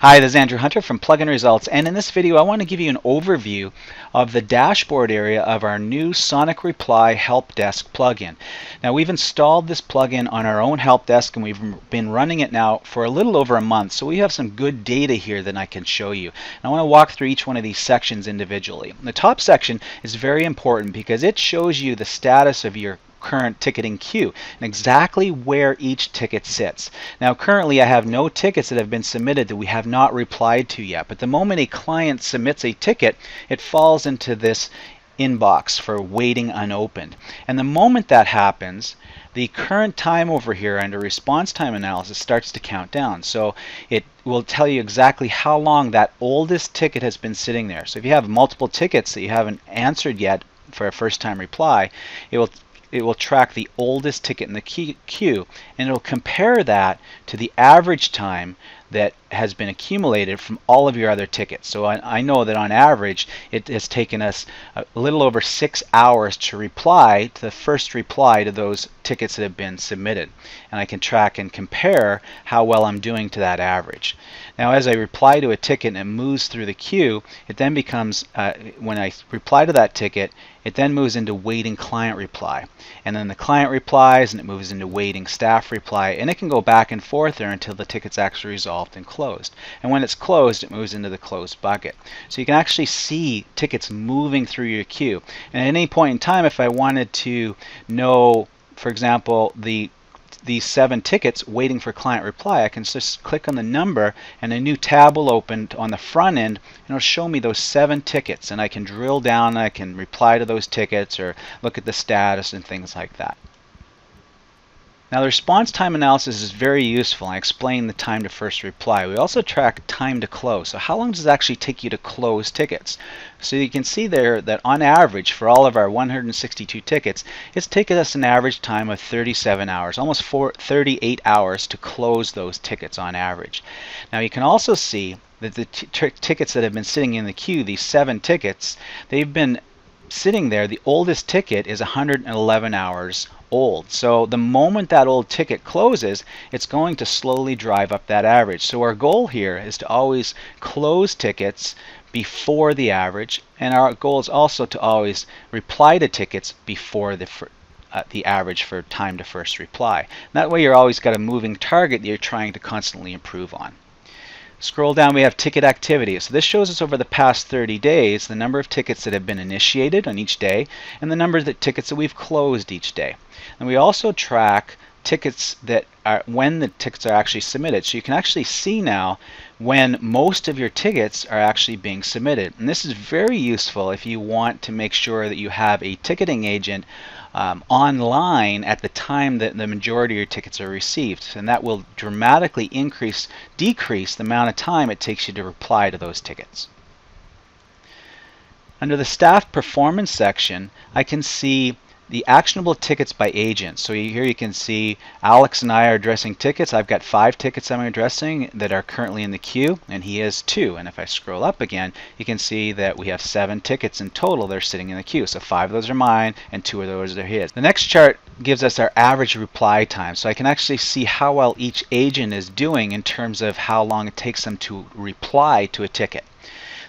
Hi, this is Andrew Hunter from Plugin Results, and in this video I want to give you an overview of the dashboard area of our new Sonic Reply Help Desk plugin. Now, we've installed this plugin on our own help desk and we've been running it now for a little over a month, so we have some good data here that I can show you. And I want to walk through each one of these sections individually. The top section is very important because it shows you the status of your current ticketing queue and exactly where each ticket sits. Now currently I have no tickets that have been submitted that we have not replied to yet, but the moment a client submits a ticket, it falls into this inbox for waiting unopened. And the moment that happens, the current time over here under response time analysis starts to count down. So it will tell you exactly how long that oldest ticket has been sitting there. So if you have multiple tickets that you haven't answered yet for a first time reply, it will track the oldest ticket in the queue, and it will compare that to the average time that has been accumulated from all of your other tickets. So I know that on average it has taken us a little over 6 hours to reply to the first reply to those tickets that have been submitted, and I can track and compare how well I'm doing to that average. Now as I reply to a ticket and it moves through the queue, it then becomes, when I reply to that ticket, it then moves into waiting client reply, and then the client replies and it moves into waiting staff reply, and it can go back and forth there until the ticket's actually resolved and closed. And when it's closed, it moves into the closed bucket. So you can actually see tickets moving through your queue. And at any point in time, if I wanted to know, for example, these 7 tickets waiting for client reply, I can just click on the number and a new tab will open on the front end and it'll show me those 7 tickets, and I can drill down and I can reply to those tickets or look at the status and things like that. Now the response time analysis is very useful. I explained the time to first reply. We also track time to close. So how long does it actually take you to close tickets? So you can see there that on average for all of our 162 tickets, it's taken us an average time of 37 hours, almost 38 hours to close those tickets on average. Now you can also see that the tickets that have been sitting in the queue, these 7 tickets, they've been sitting there. The oldest ticket is 111 hours old. So the moment that old ticket closes, it's going to slowly drive up that average. So our goal here is to always close tickets before the average, and our goal is also to always reply to tickets before the average for time to first reply. And that way you're always got a moving target that you're trying to constantly improve on. Scroll down, we have ticket activity. So this shows us over the past 30 days the number of tickets that have been initiated on each day and the number of tickets that we've closed each day. And we also track tickets that are when the tickets are actually submitted. So you can actually see now when most of your tickets are actually being submitted. And this is very useful if you want to make sure that you have a ticketing agent online at the time that the majority of your tickets are received, and that will dramatically decrease the amount of time it takes you to reply to those tickets. Under the staff performance section, I can see the actionable tickets by agent. So here you can see Alex and I are addressing tickets. I've got 5 tickets I'm addressing that are currently in the queue, and he has 2. And if I scroll up again, you can see that we have 7 tickets in total that are sitting in the queue. So 5 of those are mine and 2 of those are his. The next chart gives us our average reply time. So I can actually see how well each agent is doing in terms of how long it takes them to reply to a ticket.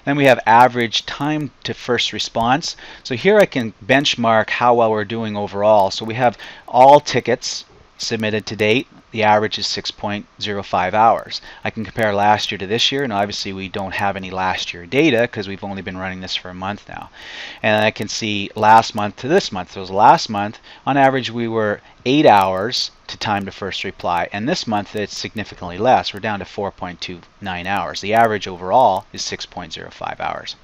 Then we have average time to first response. So here I can benchmark how well we're doing overall. So we have all tickets submitted to date. The average is 6.05 hours. I can compare last year to this year, and obviously we don't have any last year data because we've only been running this for a month now. And I can see last month to this month. So last month, on average, we were 8 hours to time to first reply, and this month it's significantly less. We're down to 4.29 hours. The average overall is 6.05 hours.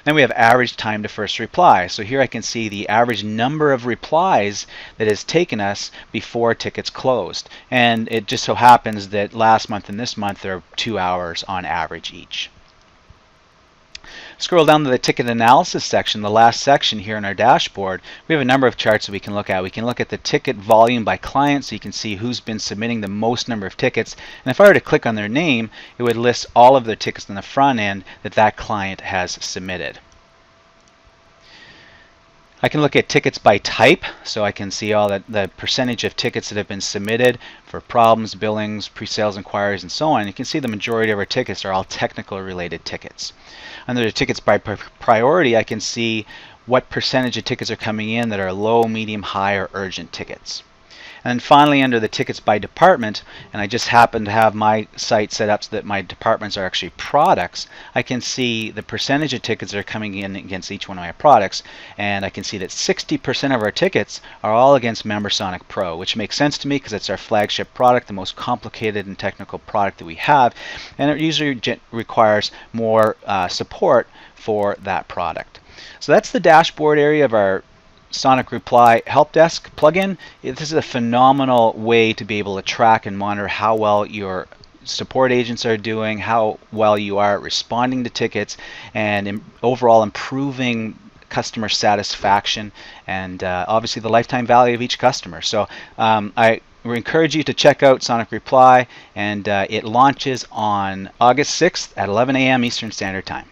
Then we have average time to first reply. So here I can see the average number of replies that has taken us before tickets closed, and it just so happens that last month and this month are 2 hours on average each. Scroll down to the ticket analysis section, the last section here in our dashboard. We have a number of charts that we can look at. We can look at the ticket volume by client, so you can see who's been submitting the most number of tickets. And if I were to click on their name, it would list all of their tickets on the front end that that client has submitted. I can look at tickets by type, so I can see all the percentage of tickets that have been submitted for problems, billings, pre-sales inquiries, and so on. You can see the majority of our tickets are all technical related tickets. Under the tickets by priority, I can see what percentage of tickets are coming in that are low, medium, high, or urgent tickets. And then finally, under the tickets by department, and I just happen to have my site set up so that my departments are actually products, I can see the percentage of tickets that are coming in against each one of my products, and I can see that 60% of our tickets are all against MemberSonic Pro, which makes sense to me because it's our flagship product, the most complicated and technical product that we have, and it usually requires more support for that product. So that's the dashboard area of our Sonic Reply Help Desk plugin. This is a phenomenal way to be able to track and monitor how well your support agents are doing, how well you are responding to tickets, and overall improving customer satisfaction and obviously the lifetime value of each customer. So I encourage you to check out Sonic Reply, and it launches on August 6th at 11 a.m. Eastern Standard Time.